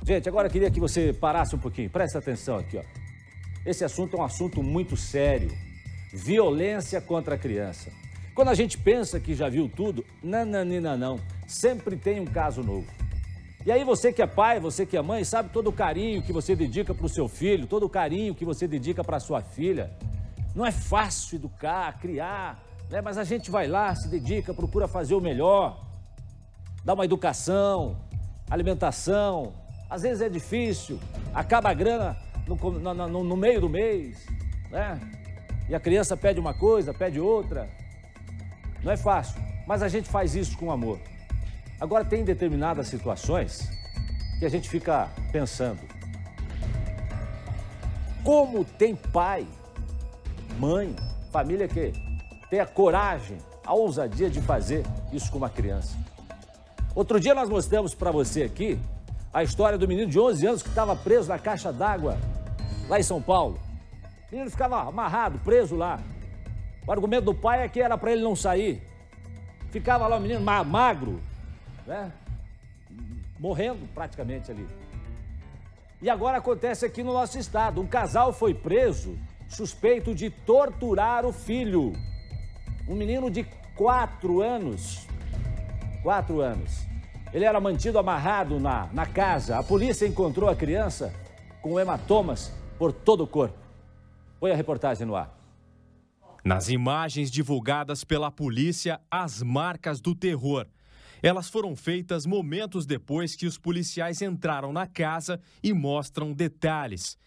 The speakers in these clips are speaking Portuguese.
Gente, agora eu queria que você parasse um pouquinho. Presta atenção aqui, ó. Esse assunto é um assunto muito sério. Violência contra a criança. Quando a gente pensa que já viu tudo, não. Sempre tem um caso novo. E aí você que é pai, você que é mãe, sabe todo o carinho que você dedica para o seu filho, todo o carinho que você dedica para a sua filha. Não é fácil educar, criar, né? Mas a gente vai lá, se dedica, procura fazer o melhor. Dá uma educação, alimentação. Às vezes é difícil, acaba a grana no meio do mês, né? E a criança pede uma coisa, pede outra. Não é fácil, mas a gente faz isso com amor. Agora tem determinadas situações que a gente fica pensando. Como tem pai, mãe, família que tem a coragem, a ousadia de fazer isso com uma criança? Outro dia nós mostramos para você aqui a história do menino de 11 anos que estava preso na caixa d'água lá em São Paulo. O menino ficava amarrado, preso lá. O argumento do pai é que era para ele não sair. Ficava lá o menino magro, né? Morrendo praticamente ali. E agora acontece aqui no nosso estado. Um casal foi preso, suspeito de torturar o filho. Um menino de 4 anos. 4 anos. Ele era mantido amarrado na casa. A polícia encontrou a criança com hematomas por todo o corpo. Põe a reportagem no ar. Nas imagens divulgadas pela polícia, as marcas do terror. Elas foram feitas momentos depois que os policiais entraram na casa e mostram detalhes.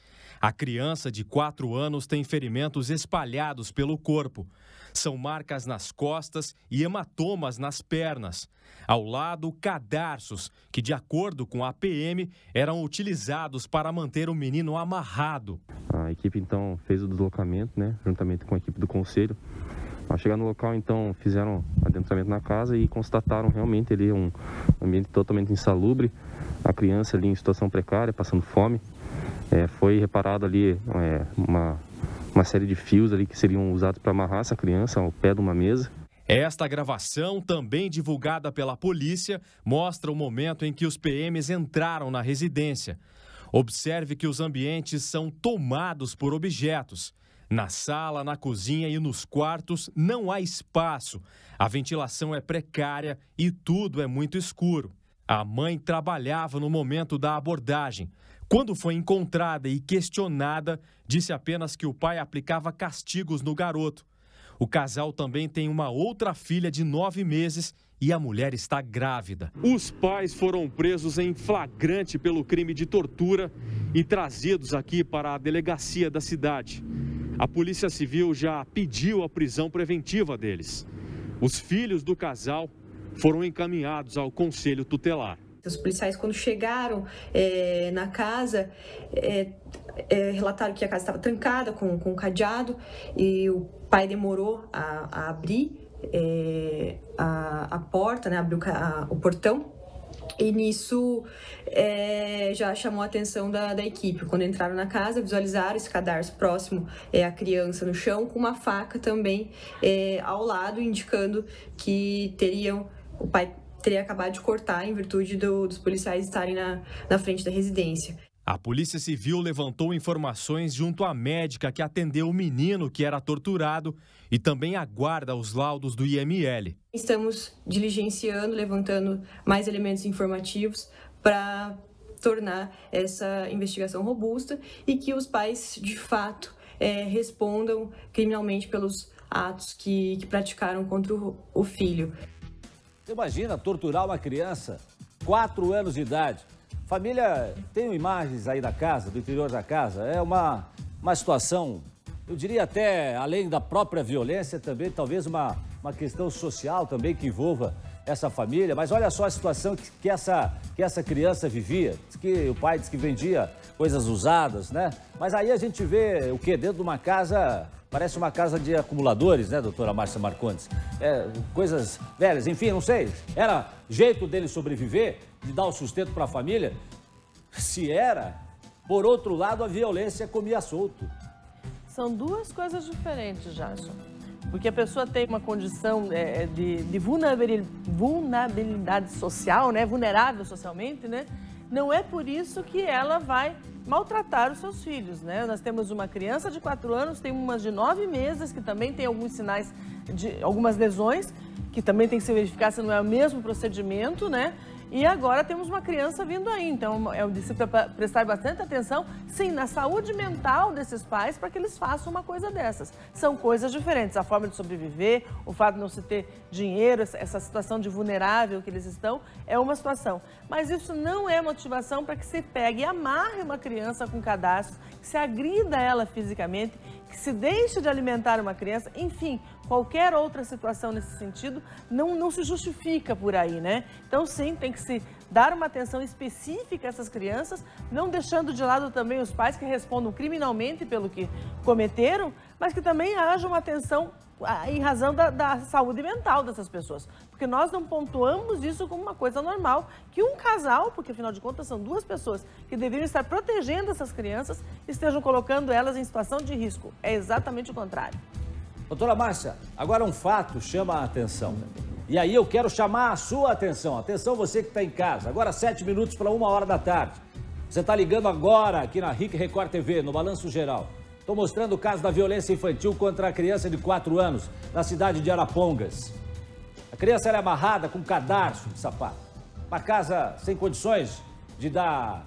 A criança de 4 anos tem ferimentos espalhados pelo corpo. São marcas nas costas e hematomas nas pernas. Ao lado, cadarços, que, de acordo com a PM, eram utilizados para manter o menino amarrado. A equipe, então, fez o deslocamento, né, juntamente com a equipe do conselho. Ao chegar no local, então, fizeram adentramento na casa e constataram realmente ali um ambiente totalmente insalubre. A criança ali em situação precária, passando fome. Foi reparado ali uma série de fios ali que seriam usados para amarrar essa criança ao pé de uma mesa. Esta gravação, também divulgada pela polícia, mostra o momento em que os PMs entraram na residência. Observe que os ambientes são tomados por objetos. Na sala, na cozinha e nos quartos não há espaço. A ventilação é precária e tudo é muito escuro. A mãe trabalhava no momento da abordagem. Quando foi encontrada e questionada, disse apenas que o pai aplicava castigos no garoto. O casal também tem uma outra filha de 9 meses e a mulher está grávida. Os pais foram presos em flagrante pelo crime de tortura e trazidos aqui para a delegacia da cidade. A Polícia Civil já pediu a prisão preventiva deles. Os filhos do casal foram encaminhados ao Conselho Tutelar. Os policiais, quando chegaram na casa, relataram que a casa estava trancada com cadeado e o pai demorou a abrir a porta, né, abriu o portão. E nisso já chamou a atenção da equipe. Quando entraram na casa, visualizaram esse cadarço próximo à criança no chão, com uma faca também ao lado, indicando que o pai teria acabado de cortar em virtude dos policiais estarem na frente da residência. A Polícia Civil levantou informações junto à médica que atendeu o menino que era torturado e também aguarda os laudos do IML. Estamos diligenciando, levantando mais elementos informativos para tornar essa investigação robusta e que os pais, de fato, respondam criminalmente pelos atos que praticaram contra o filho. Você imagina torturar uma criança, 4 anos de idade. Família, tem imagens aí da casa, do interior da casa. É uma situação, eu diria até, além da própria violência, também talvez uma questão social também que envolva essa família. Mas olha só a situação que essa criança vivia. Diz que o pai disse que vendia coisas usadas, né? Mas aí a gente vê o quê? Dentro de uma casa... Parece uma casa de acumuladores, né, doutora Márcia Marcondes? Coisas velhas, enfim, não sei. Era jeito dele sobreviver, de dar o sustento para a família? Se era, por outro lado, a violência comia solto. São duas coisas diferentes, Jason. Porque a pessoa tem uma condição de vulnerabilidade social, né, vulnerável socialmente, né? não é por isso que ela vai maltratar os seus filhos, né? Nós temos uma criança de 4 anos, tem umas de 9 meses, que também tem alguns sinais de algumas lesões, que também tem que se verificar se não é o mesmo procedimento, né? E agora temos uma criança vindo aí, então é de se prestar bastante atenção, sim, na saúde mental desses pais para que eles façam uma coisa dessas. São coisas diferentes, a forma de sobreviver, o fato de não se ter dinheiro, essa situação de vulnerável que eles estão, é uma situação. Mas isso não é motivação para que se pegue e amarre uma criança com cadastro, que se agrida ela fisicamente, que se deixe de alimentar uma criança, enfim, qualquer outra situação nesse sentido não se justifica por aí, né? Então, sim, tem que se dar uma atenção específica a essas crianças, não deixando de lado também os pais que respondam criminalmente pelo que cometeram, mas que também haja uma atenção em razão da saúde mental dessas pessoas. Porque nós não pontuamos isso como uma coisa normal, que um casal, porque afinal de contas são 2 pessoas que deveriam estar protegendo essas crianças, estejam colocando elas em situação de risco. É exatamente o contrário. Doutora Márcia, agora um fato chama a atenção. E aí eu quero chamar a sua atenção. Atenção você que está em casa. Agora 7 minutos para 1h da tarde. Você está ligando agora aqui na RIC Record TV, no Balanço Geral. Estou mostrando o caso da violência infantil contra a criança de 4 anos, na cidade de Arapongas. A criança era amarrada com cadarço de sapato. Uma casa sem condições de dar...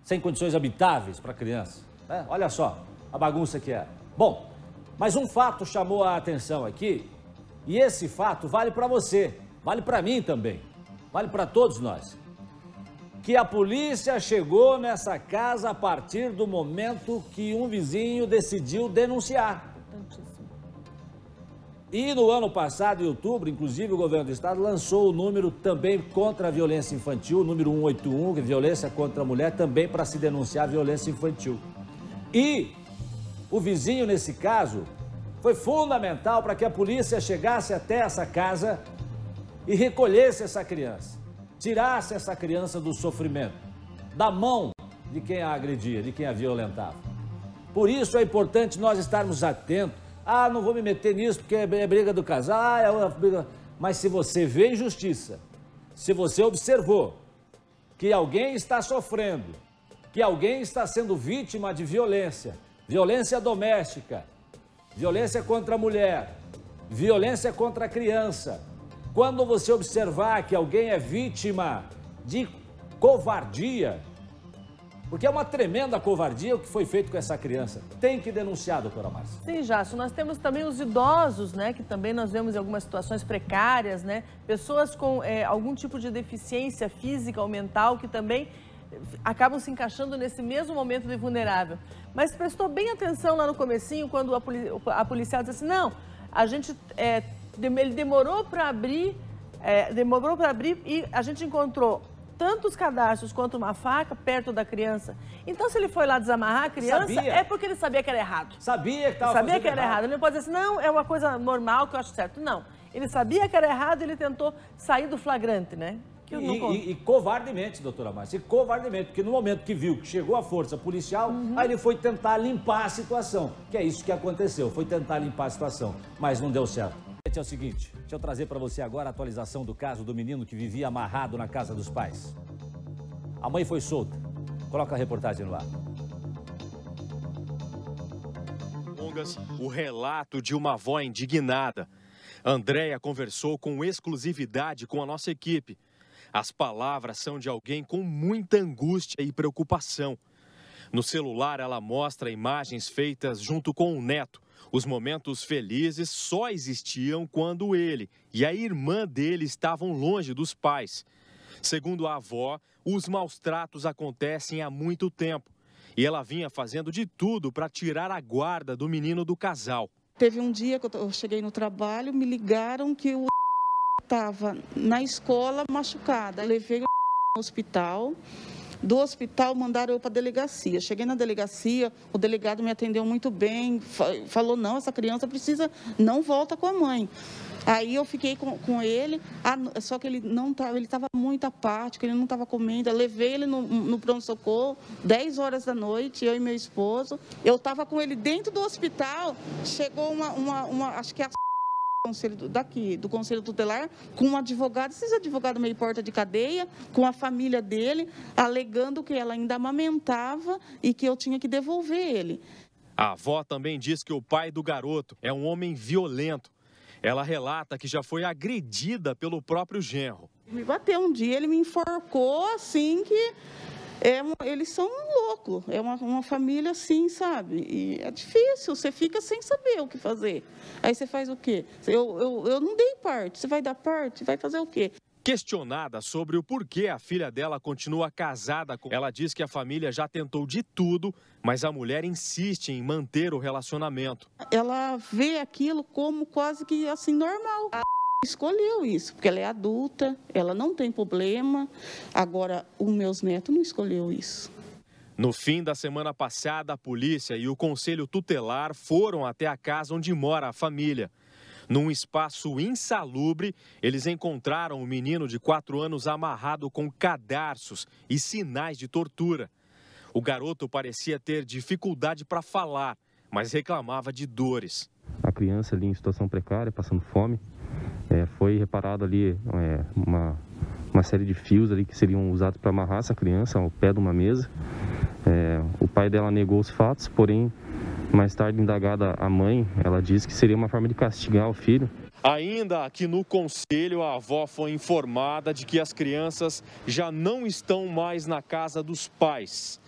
sem condições habitáveis para a criança. Né? Olha só a bagunça que é. Bom, mas um fato chamou a atenção aqui, e esse fato vale para você, vale para mim também, vale para todos nós. Que a polícia chegou nessa casa a partir do momento que um vizinho decidiu denunciar. E no ano passado, em outubro, inclusive o governo do estado lançou o número também contra a violência infantil, o número 181, que é violência contra a mulher, também para se denunciar a violência infantil. E o vizinho, nesse caso, foi fundamental para que a polícia chegasse até essa casa e recolhesse essa criança. Tirasse essa criança do sofrimento, da mão de quem a agredia, de quem a violentava. Por isso é importante nós estarmos atentos. Ah, não vou me meter nisso porque é briga do casal, é uma briga... Mas se você vê injustiça, se você observou que alguém está sofrendo, que alguém está sendo vítima de violência, violência doméstica, violência contra a mulher, violência contra a criança, quando você observar que alguém é vítima de covardia, porque é uma tremenda covardia o que foi feito com essa criança, tem que denunciar, doutora Márcia. Sim, Jássio, nós temos também os idosos, né, que também nós vemos em algumas situações precárias, né, pessoas com algum tipo de deficiência física ou mental que também acabam se encaixando nesse mesmo momento de vulnerável. Mas prestou bem atenção lá no comecinho, quando a policial disse assim, não, a gente... ele demorou para abrir e a gente encontrou tanto os cadastros quanto uma faca perto da criança. Então, se ele foi lá desamarrar a criança, é porque ele sabia que era errado. Sabia que estava fazendo errado. Sabia que era errado. Ele não pode dizer assim, não, é uma coisa normal que eu acho certo. Não, ele sabia que era errado e ele tentou sair do flagrante, né? E covardemente, doutora Márcia, covardemente, porque no momento que viu que chegou a força policial, aí ele foi tentar limpar a situação, que é isso que aconteceu, foi tentar limpar a situação, mas não deu certo. É o seguinte, deixa eu trazer para você agora a atualização do caso do menino que vivia amarrado na casa dos pais. A mãe foi solta. Coloca a reportagem no ar. O relato de uma avó indignada. Andréia conversou com exclusividade com a nossa equipe. As palavras são de alguém com muita angústia e preocupação. No celular, ela mostra imagens feitas junto com o neto. Os momentos felizes só existiam quando ele e a irmã dele estavam longe dos pais. Segundo a avó, os maus tratos acontecem há muito tempo. E ela vinha fazendo de tudo para tirar a guarda do menino do casal. Teve um dia que eu cheguei no trabalho, me ligaram que o estava na escola machucada. Levei o no hospital. Do hospital mandaram eu para a delegacia. Cheguei na delegacia, o delegado me atendeu muito bem, falou, não, essa criança precisa, não volta com a mãe. Aí eu fiquei com ele, só que ele não estava, ele estava muito apático, ele não estava comendo. Eu levei ele no pronto-socorro, 10 horas da noite, eu e meu esposo. Eu estava com ele dentro do hospital, chegou acho que do Conselho Tutelar, com um advogado, esses advogados meio porta de cadeia, com a família dele, alegando que ela ainda amamentava e que eu tinha que devolver ele. A avó também diz que o pai do garoto é um homem violento. Ela relata que já foi agredida pelo próprio genro. Me bateu um dia, ele me enforcou assim que... eles são loucos, é uma família assim, sabe? E é difícil, você fica sem saber o que fazer. Aí você faz o quê? Eu não dei parte, você vai dar parte? Vai fazer o quê? Questionada sobre o porquê a filha dela continua casada com ela, diz que a família já tentou de tudo, mas a mulher insiste em manter o relacionamento. Ela vê aquilo como quase que assim normal. Escolheu isso, porque ela é adulta, ela não tem problema. Agora, os meus netos não escolheu isso. No fim da semana passada, a polícia e o Conselho Tutelar foram até a casa onde mora a família. Num espaço insalubre, eles encontraram o menino de 4 anos amarrado com cadarços e sinais de tortura. O garoto parecia ter dificuldade para falar, mas reclamava de dores. A criança ali em situação precária, passando fome. Foi reparado ali uma série de fios ali que seriam usados para amarrar essa criança ao pé de uma mesa. O pai dela negou os fatos, porém, mais tarde indagada a mãe, ela disse que seria uma forma de castigar o filho. Ainda aqui no conselho, a avó foi informada de que as crianças já não estão mais na casa dos pais.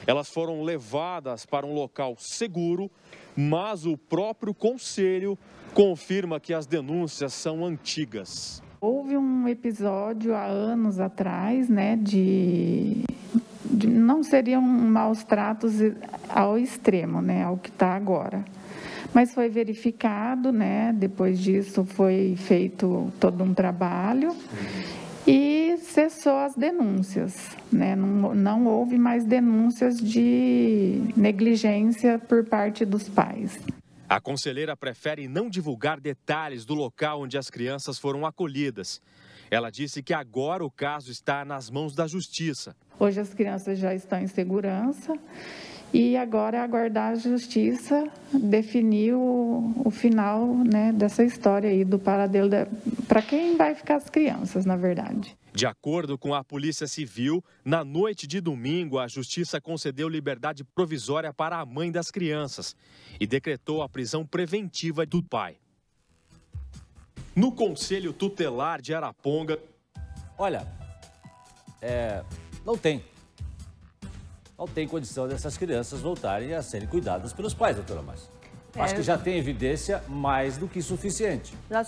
Elas foram levadas para um local seguro, mas o próprio conselho confirma que as denúncias são antigas. Houve um episódio há anos atrás, né, não seriam maus tratos ao extremo, né, ao que está agora. Mas foi verificado, né, depois disso foi feito todo um trabalho e cessou as denúncias, né, não houve mais denúncias de negligência por parte dos pais. A conselheira prefere não divulgar detalhes do local onde as crianças foram acolhidas. Ela disse que agora o caso está nas mãos da Justiça. Hoje as crianças já estão em segurança e agora é aguardar a Justiça definir o final, né, dessa história aí do paradeiro, para quem vai ficar as crianças, na verdade. De acordo com a Polícia Civil, na noite de domingo, a Justiça concedeu liberdade provisória para a mãe das crianças e decretou a prisão preventiva do pai. No Conselho Tutelar de Araponga... Olha, não tem condição dessas crianças voltarem a serem cuidadas pelos pais, doutora Márcia. Acho que já tem evidência mais do que suficiente. Já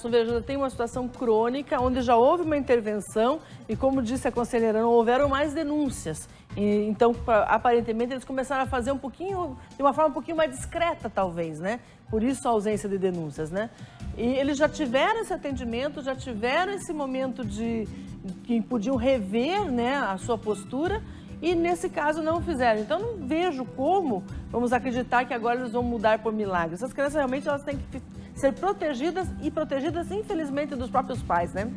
tem uma situação crônica, onde já houve uma intervenção e, como disse a conselheira, não houveram mais denúncias. Então, aparentemente, eles começaram a fazer de uma forma um pouquinho mais discreta, talvez, né? Por isso a ausência de denúncias, né? E eles já tiveram esse atendimento, já tiveram esse momento que podiam rever, né, a sua postura. E, nesse caso, não fizeram. Então, não vejo como vamos acreditar que agora eles vão mudar por milagre. Essas crianças, realmente, elas têm que ser protegidas e protegidas, infelizmente, dos próprios pais, né?